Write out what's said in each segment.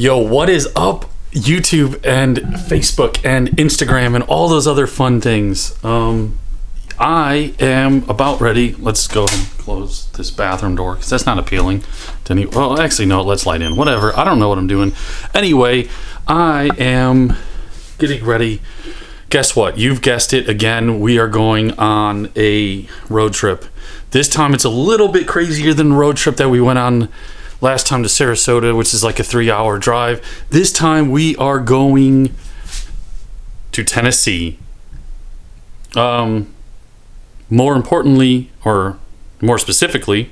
Yo, what is up, YouTube and Facebook and Instagram and all those other fun things? I am about ready. Let's go ahead and close this bathroom door because that's not appealing to any. Well, actually, no, let's light in. Whatever. I don't know what I'm doing. Anyway, I am getting ready. Guess what? You've guessed it again. We are going on a road trip. This time it's a little bit crazier than the road trip that we went on last time to Sarasota, which is like a 3-hour drive. This time we are going to Tennessee. More importantly, or more specifically,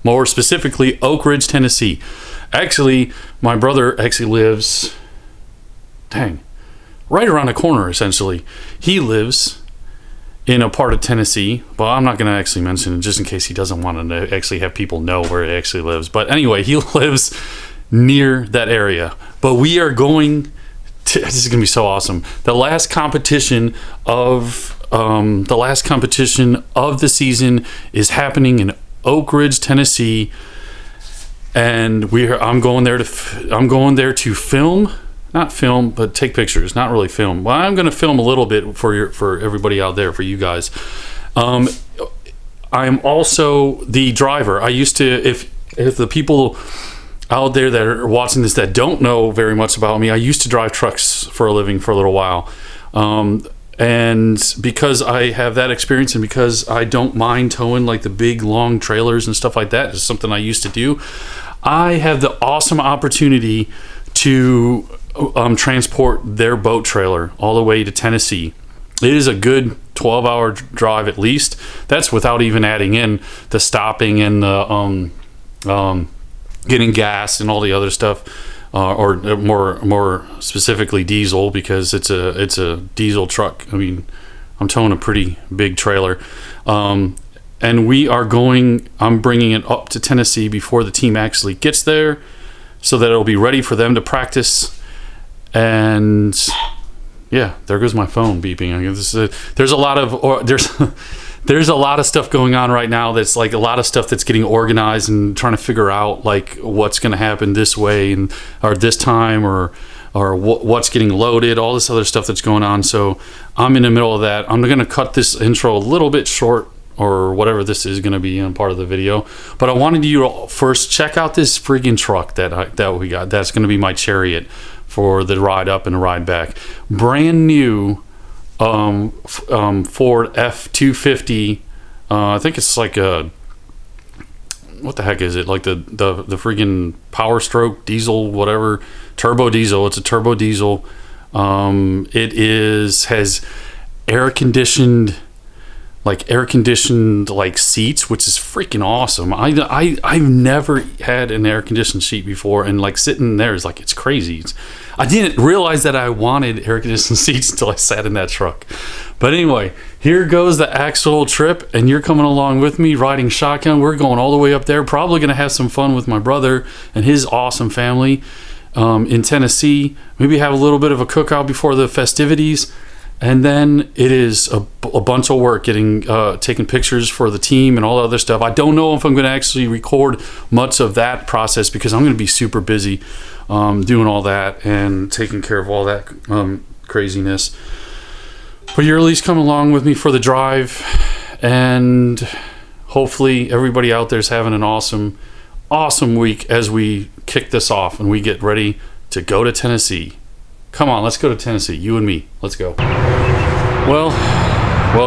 more specifically, Oak Ridge, Tennessee. Actually, my brother actually lives, right around the corner, essentially. He lives in a part of Tennessee, but I'm not going to actually mention it just in case he doesn't want to actually have people know where he actually lives. But anyway, he lives near that area. But we are going to, this is going to be so awesome. The last competition of the season is happening in Oak Ridge, Tennessee, and I'm going there to film. Not film, but take pictures. Not really film. Well, I'm going to film a little bit for everybody out there, for you guys. I'm also the driver. I used to, if the people out there that are watching this that don't know very much about me, I used to drive trucks for a living for a little while. And because I have that experience and because I don't mind towing like the big long trailers and stuff like that, is something I used to do, I have the awesome opportunity to transport their boat trailer all the way to Tennessee. It is a good 12-hour drive at least. That's without even adding in the stopping and the getting gas and all the other stuff, or more specifically diesel, because it's a diesel truck. I mean, I'm towing a pretty big trailer, and I'm bringing it up to Tennessee before the team actually gets there, so that it'll be ready for them to practice. And yeah, there goes my phone beeping. I guess there's a lot of stuff going on right now. That's like a lot of stuff that's getting organized and trying to figure out like what's going to happen this way or this time or what's getting loaded, all this other stuff that's going on. So I'm in the middle of that. I'm going to cut this intro a little bit short, or whatever this is going to be in part of the video. But I wanted you to first check out this freaking truck that we got. That's going to be my Chariot for the ride up and the ride back. Brand new Ford F-250. I think it's like a, what the heck is it? Like the freaking Power Stroke diesel, whatever, turbo diesel. It's a turbo diesel. It has air conditioned seats, which is freaking awesome. I've never had an air conditioned seat before, and like sitting there is like, it's crazy. I didn't realize that I wanted air conditioned seats until I sat in that truck. But anyway, here goes the actual trip, and you're coming along with me riding shotgun. We're going all the way up there, probably gonna have some fun with my brother and his awesome family in Tennessee. Maybe have a little bit of a cookout before the festivities. And then it is a bunch of work taking pictures for the team and all the other stuff. I don't know if I'm going to actually record much of that process because I'm going to be super busy doing all that and taking care of all that craziness. But you're at least coming along with me for the drive, and hopefully everybody out there is having an awesome week as we kick this off and we get ready to go to Tennessee. Come on, let's go to Tennessee, you and me. Let's go. Well,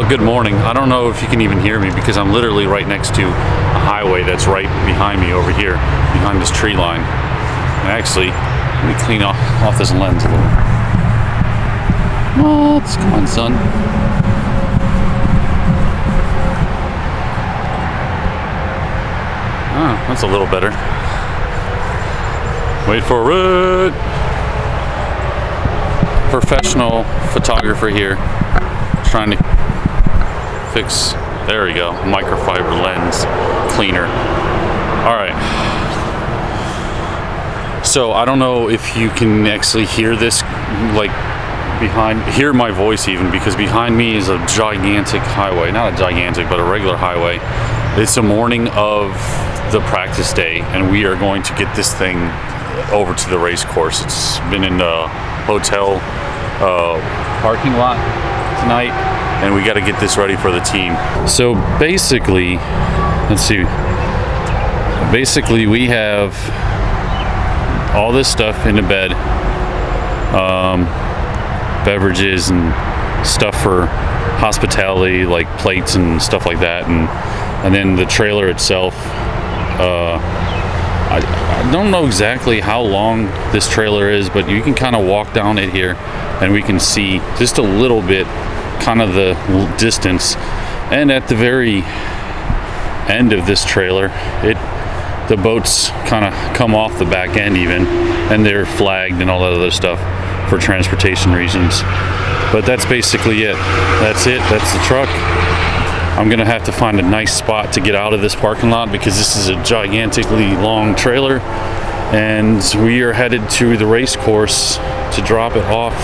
good morning. I don't know if you can even hear me because I'm literally right next to a highway that's right behind me over here, behind this tree line. And actually, let me clean off this lens a little. What? Come on, son. Ah, that's a little better. Wait for it. Professional photographer here, trying to fix, there we go, microfiber lens cleaner. All right, so I don't know if you can actually hear this, like hear my voice even, because behind me is a gigantic highway, not a gigantic but a regular highway. It's the morning of the practice day, and we are going to get this thing over to the race course. It's been in the hotel parking lot tonight, and we got to get this ready for the team. So basically, let's see. Basically, we have all this stuff in the bed, beverages and stuff for hospitality, like plates and stuff like that, and then the trailer itself. I don't know exactly how long this trailer is, but you can kind of walk down it here and we can see just a little bit kind of the distance. And at the very end of this trailer, the boats kind of come off the back end even, and they're flagged and all that other stuff for transportation reasons. But that's basically it. That's the truck. I'm gonna have to find a nice spot to get out of this parking lot because this is a gigantically long trailer, and we are headed to the race course to drop it off.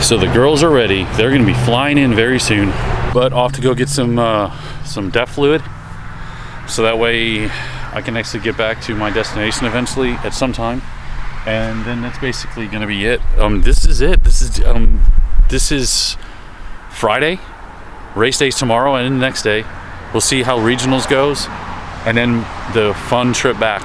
So the girls are ready. They're gonna be flying in very soon. But off to go get some DEF fluid, so that way I can actually get back to my destination eventually at some time. And then that's basically gonna be it. This is it. This is Friday. Race day's tomorrow, and then the next day we'll see how regionals goes, and then the fun trip back.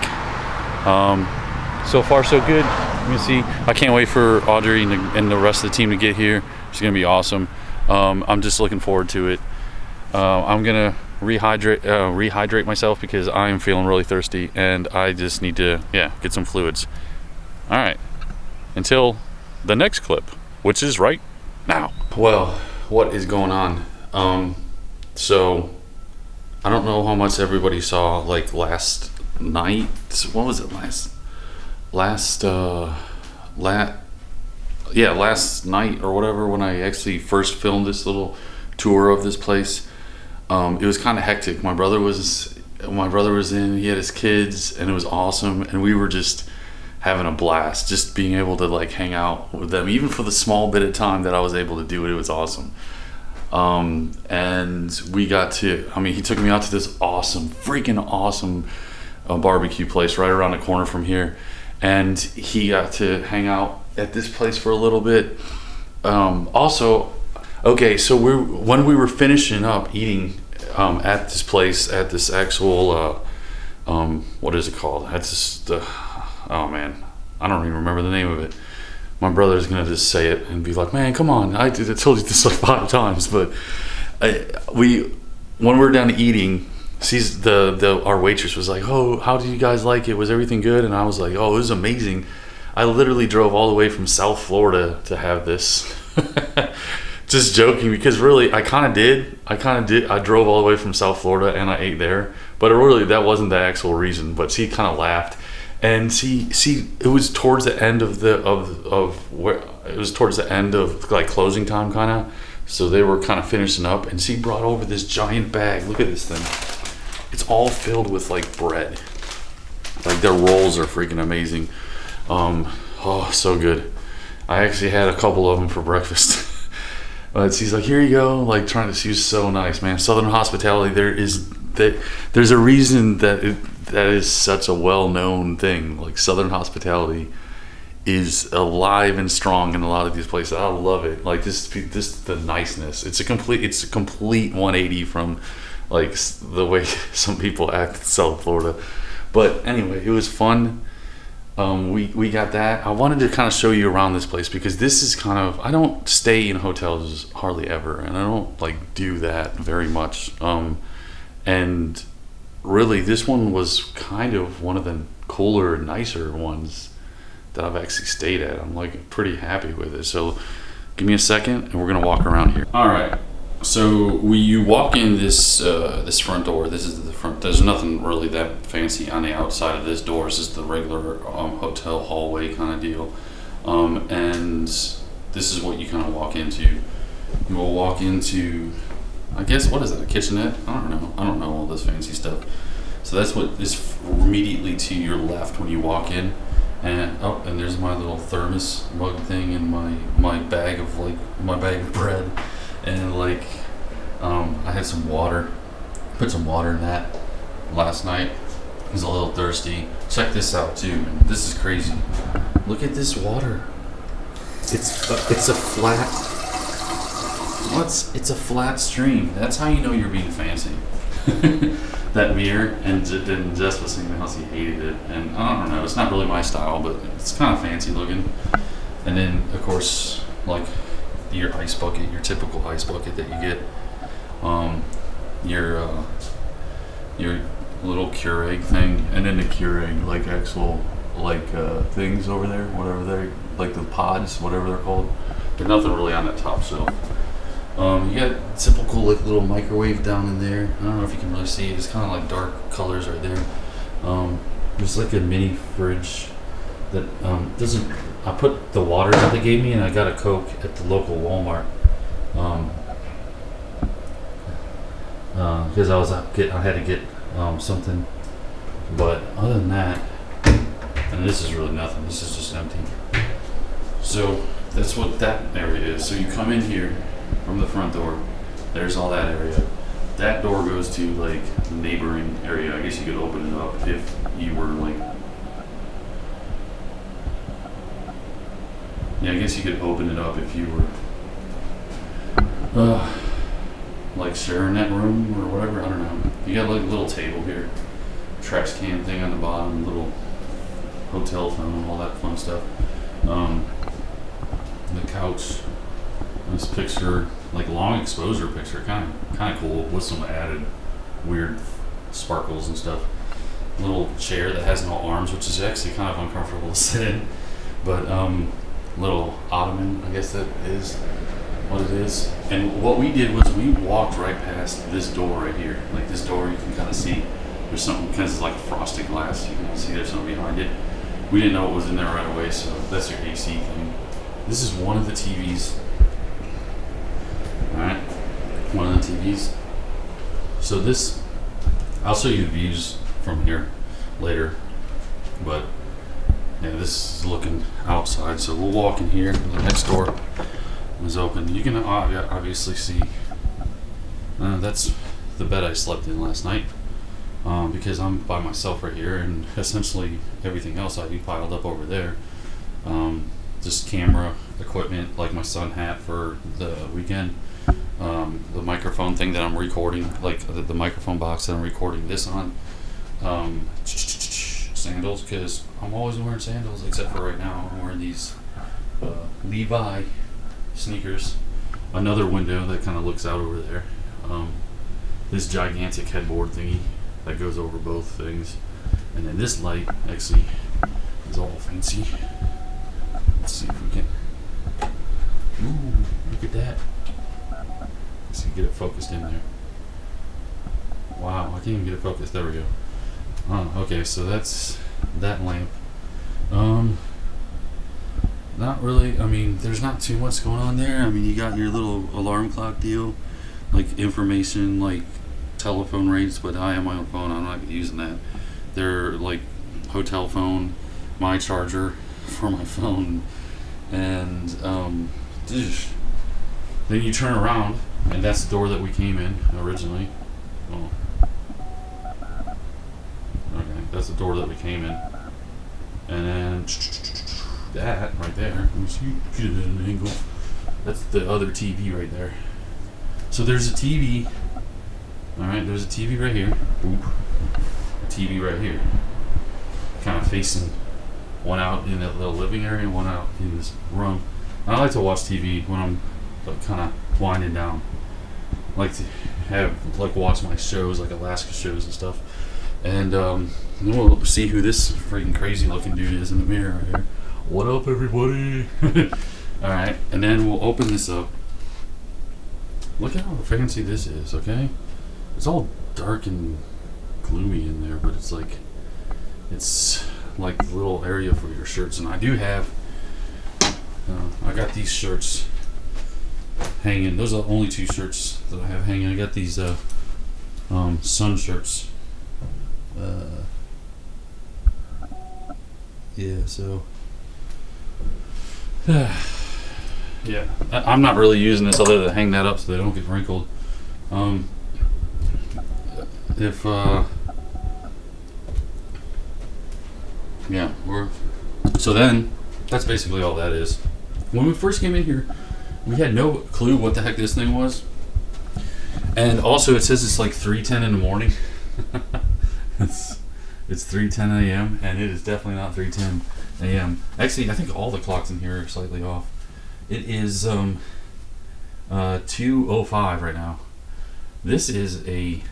So far so good. You can see I can't wait for Audrey and the rest of the team to get here. It's gonna be awesome. I'm just looking forward to it. I'm gonna rehydrate myself because I am feeling really thirsty, and I just need to get some fluids. All right, until the next clip, which is right now. Well, what is going on? So I don't know how much everybody saw like last night. What was it last night or whatever, when I actually first filmed this little tour of this place. It was kind of hectic. My brother was in, he had his kids, and it was awesome, and we were just having a blast, just being able to like hang out with them, even for the small bit of time that I was able to do it. It was awesome. And we got to, he took me out to this freaking awesome barbecue place right around the corner from here, and he got to hang out at this place for a little bit. Also, okay, so when we were finishing up eating at this place, at this actual what is it called? Oh man, I don't even remember the name of it. My brother's gonna just say it and be like, "Man, come on! I told you this like 5 times." But when we were down eating, our waitress was like, "Oh, how did you guys like it? Was everything good?" And I was like, "Oh, it was amazing. I literally drove all the way from South Florida to have this." Just joking, because really, I kind of did. I drove all the way from South Florida and I ate there, but really that wasn't the actual reason. But she kind of laughed. And it was towards the end of like closing time, kind of. So they were kind of finishing up, and she brought over this giant bag. Look at this thing. It's all filled with like bread. Like their rolls are freaking amazing. Oh, so good. I actually had a couple of them for breakfast. But she's like, "Here you go." Like she was so nice, man. Southern hospitality. There's a reason that is such a well-known thing. Like Southern hospitality is alive and strong in a lot of these places. I love it. Like this the niceness. It's a complete 180 from like the way some people act in South Florida. But anyway, it was fun. We got that. I wanted to kind of show you around this place because this is kind of, I don't stay in hotels hardly ever, and I don't like do that very much. And really, this one was kind of one of the cooler, nicer ones that I've actually stayed at. I'm like pretty happy with it. So give me a second and we're gonna walk around here. All right, so you walk in this front door. This is the front. There's nothing really that fancy on the outside of this door. It's just the regular hotel hallway kind of deal. And this is what you kind of walk into. You will walk into, I guess, what is that, a kitchenette? I don't know all this fancy stuff. So that's what is immediately to your left when you walk in. And there's my little thermos mug thing and my bag of bread, and like I had some water. Put some water in that last night. He's a little thirsty. Check this out too. This is crazy. Look at this water. It's a flat. It's a flat stream. That's how you know you're being fancy. That mirror, and Jess was saying how he hated it, and I don't know. It's not really my style, but it's kind of fancy looking. And then of course, like your ice bucket, your typical ice bucket that you get. Your little Keurig thing, and then the Keurig like actual things over there, whatever they're like, the pods, whatever they're called. There's nothing really on that top shelf. You got typical like little microwave down in there. I don't know if you can really see it. It's kind of like dark colors right there. There's like a mini fridge that doesn't. I put the water that they gave me, and I got a Coke at the local Walmart. Because I had to get something, but other than that, and this is really nothing. This is just empty. So that's what that area is. So you come in here from the front door. There's all that area. That door goes to like neighboring area. I guess you could open it up if you were like. Yeah, I guess you could open it up if you were. Like sharing that room or whatever, I don't know. You got like a little table here, trash can thing on the bottom, little hotel phone, all that fun stuff. The couch, this picture, like long exposure picture, kind of cool with some added weird sparkles and stuff. Little chair that has no arms, which is actually kind of uncomfortable to sit in, but little ottoman, I guess that is what it is. And what we did was we walked right past this door right here. Like this door, you can kind of see there's something, because it's like frosted glass, you can see there's something behind it. We didn't know what was in there right away, so that's your AC thing. This is one of the TVs. Alright, one of the TVs. So this, I'll show you the views from here later, but yeah, this is looking outside, so we'll walk in here. The next door is open. You can obviously see that's the bed I slept in last night, because I'm by myself right here, and essentially everything else I do piled up over there. Just camera equipment like my son had for the weekend, the microphone thing that I'm recording, like the microphone box that I'm recording this on, sandals, because I'm always wearing sandals except for right now. I'm wearing these Levi sneakers. Another window that kind of looks out over there. This gigantic headboard thingy that goes over both things, and then this light actually is all fancy. Let's see if we can. Ooh, look at that. Let's see, get it focused in there. Wow, I can't even get it focused. There we go. Okay, so that's that lamp. Not really. I mean, there's not too much going on there. I mean, you got your little alarm clock deal, like information, like telephone rates, but I have my own phone. I'm not using that. They're like hotel phone, my charger for my phone, and then you turn around, and that's the door that we came in originally. Oh. Okay, that's the door that we came in, and then that right there. Let me see, get it at an angle. That's the other TV right there. So there's a TV. All right, there's a TV right here. Oop. A TV right here. Kind of facing, one out in that little living area and one out in this room. I like to watch TV when I'm like kind of winding down. I like to watch my shows, like Alaska shows and stuff. And then we'll see who this freaking crazy looking dude is in the mirror right here. What up, everybody? All right, and then we'll open this up. Look at how fancy this is, okay? It's all dark and gloomy in there, but it's like the little area for your shirts. And I do have, I got these shirts hanging. Those are the only two shirts that I have hanging. I got these sun shirts. Yeah, so yeah, I'm not really using this other than hang that up so they don't get wrinkled. If Yeah, so then that's basically all that is. When we first came in here, we had no clue what the heck this thing was. And also it says it's like 3:10 in the morning. It's 3:10 a.m. and it is definitely not 3:10 a.m. Actually, I think all the clocks in here are slightly off. It is 2:05 right now. This is a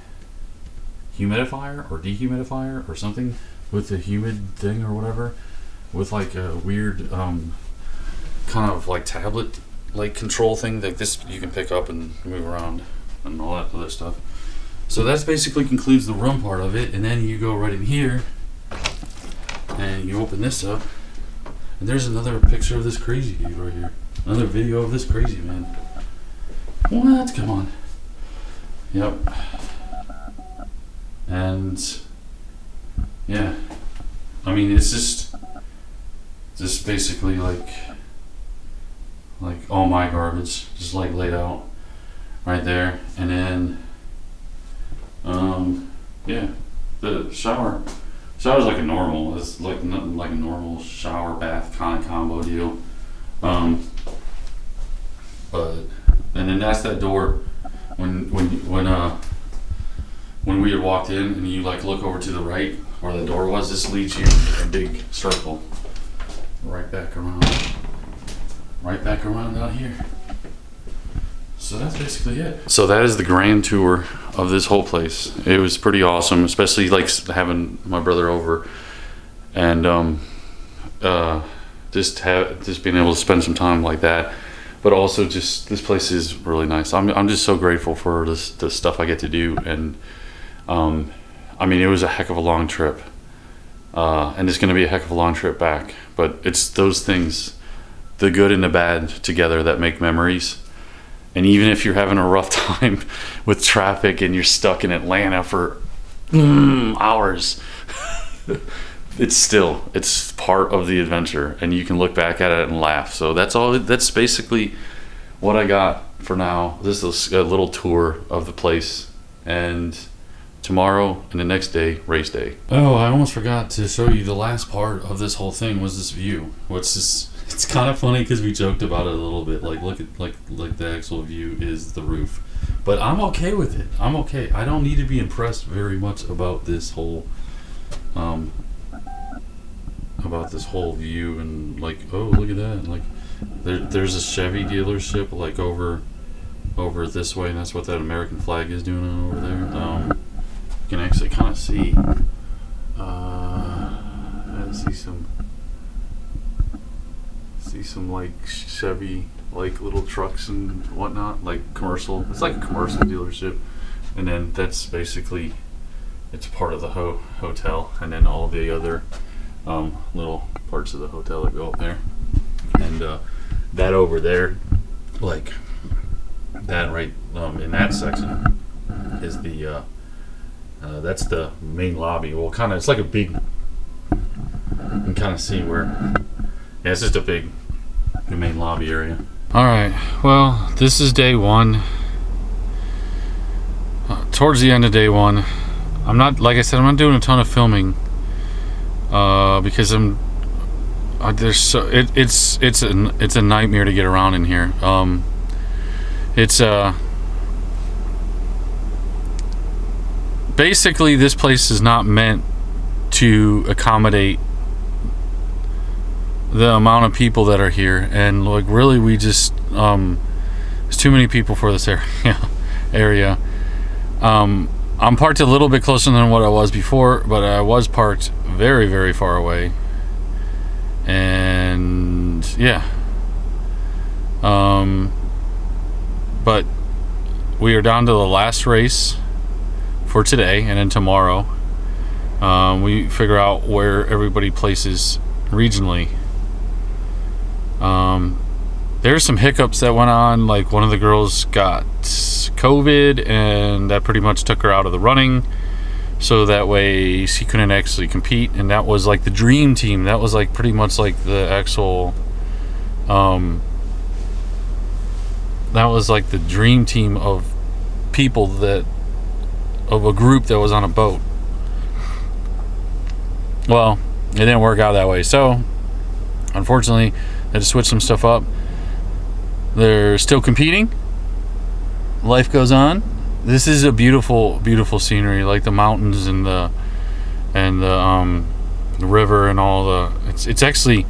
humidifier or dehumidifier or something with a humid thing or whatever, with like a weird kind of like tablet like control thing like this you can pick up and move around and all that other stuff. So that's basically concludes the room part of it, and then you go right in here and you open this up and there's another picture of this crazy dude right here. Another video of this crazy man. What? Come on. Yep. And yeah, I mean it's just basically like all my garbage just like laid out right there, and then yeah, the shower's like a normal. It's like nothing like a normal shower bath kind of combo deal. But and then that's that door when we had walked in and you like look over to the right where the door was, this leads you a big circle right back around down here. So that's basically it. So that is the grand tour of this whole place. It was pretty awesome, especially like having my brother over and just being able to spend some time like that. But also just this place is really nice. I'm just so grateful for the stuff I get to do, and I mean it was a heck of a long trip, and it's going to be a heck of a long trip back. But it's those things, the good and the bad together, that make memories. And even if you're having a rough time with traffic and you're stuck in Atlanta for hours, it's part of the adventure, and you can look back at it and laugh. So that's basically what I got for now. This is a little tour of the place, and tomorrow and the next day, race day. Oh, I almost forgot to show you the last part of this whole thing was this view. It's kind of funny because we joked about it a little bit. Like, look at like the actual view is the roof, but I'm okay with it. I'm okay. I don't need to be impressed very much about this whole view, and like, oh, look at that. Like, there's a Chevy dealership like over this way, and that's what that American flag is doing over there. You can actually kind of see. I see some like Chevy like little trucks and whatnot, like commercial. It's like a commercial dealership, and then that's basically it's part of the hotel, and then all the other little parts of the hotel that go up there, and that over there, like that right in that section is the that's the main lobby. Well, kind of, it's like a big. You can kind of see where. Yeah, it's just a big main lobby area. All right. Well, this is day one. Towards the end of day one, I'm not, like I said, I'm not doing a ton of filming because it's a nightmare to get around in here. Basically this place is not meant to accommodate the amount of people that are here, and like really we just there's too many people for this area. I'm parked a little bit closer than what I was before, but I was parked very, very far away. And yeah. But we are down to the last race for today, and then tomorrow we figure out where everybody places regionally. There's some hiccups that went on, like one of the girls got COVID, and that pretty much took her out of the running, so that way she couldn't actually compete. And that was like the dream team. That was like pretty much like the actual that was like the dream team of people of a group that was on a boat. Well, it didn't work out that way. So unfortunately, I had to switch some stuff up. They're still competing. Life goes on. This is a beautiful, beautiful scenery, like the mountains and the river and all the. It's actually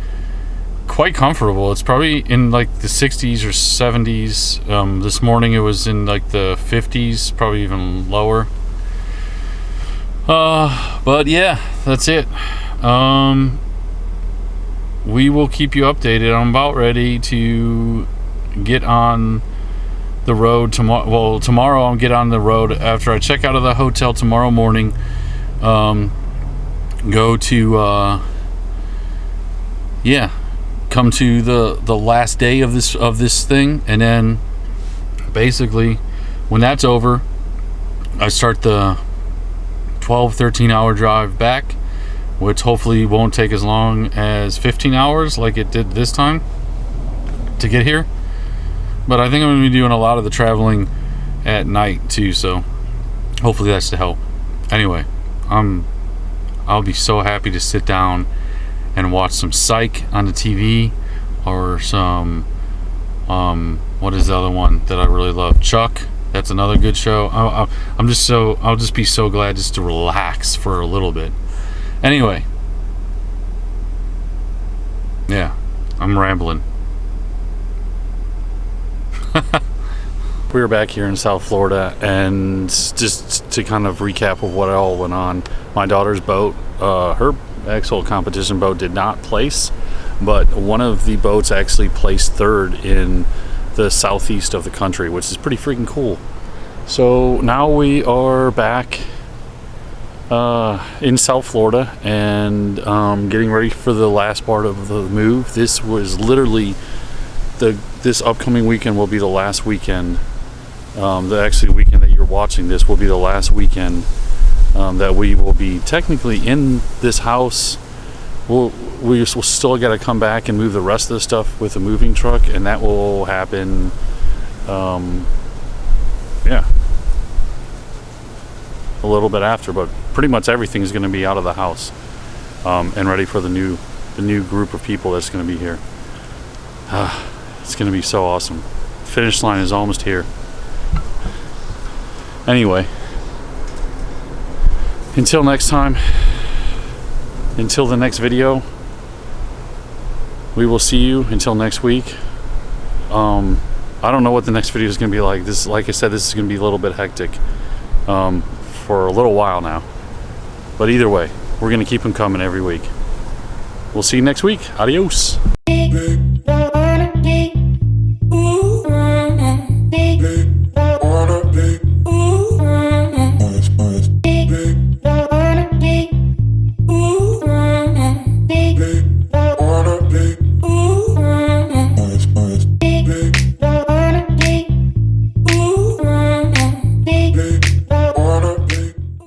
quite comfortable. It's probably in like the 60s or 70s. This morning it was in like the 50s, probably even lower. But yeah, that's it. We will keep you updated. I'm about ready to get on the road tomorrow. Well, tomorrow I'll get on the road after I check out of the hotel tomorrow morning. Go to come to the last day of this thing, and then basically when that's over, I start the 12-13 hour drive back, which hopefully won't take as long as 15 hours like it did this time to get here. But I think I'm going to be doing a lot of the traveling at night too, so hopefully that's to help. Anyway, I'll be so happy to sit down and watch some Psych on the TV, or some what is the other one that I really love? Chuck. That's another good show. I'll just be so glad just to relax for a little bit. Anyway, yeah, I'm rambling. We were back here in South Florida, and just to kind of recap of what all went on, my daughter's boat, her Exhole competition boat did not place, but one of the boats actually placed third in the southeast of the country, which is pretty freaking cool. So now we are back in South Florida and getting ready for the last part of the move. This was literally this upcoming weekend will be the last weekend. The weekend that you're watching this will be the last weekend that we will be technically in this house. We'll still got to come back and move the rest of the stuff with a moving truck, and that will happen. A little bit after, but pretty much everything is going to be out of the house and ready for the new group of people that's going to be here. It's going to be so awesome. Finish line is almost here. Anyway, until next time, until the next video, we will see you until next week. I don't know what the next video is going to be like. This, like I said, this is going to be a little bit hectic for a little while now. But either way, we're going to keep them coming every week. We'll see you next week. Adios.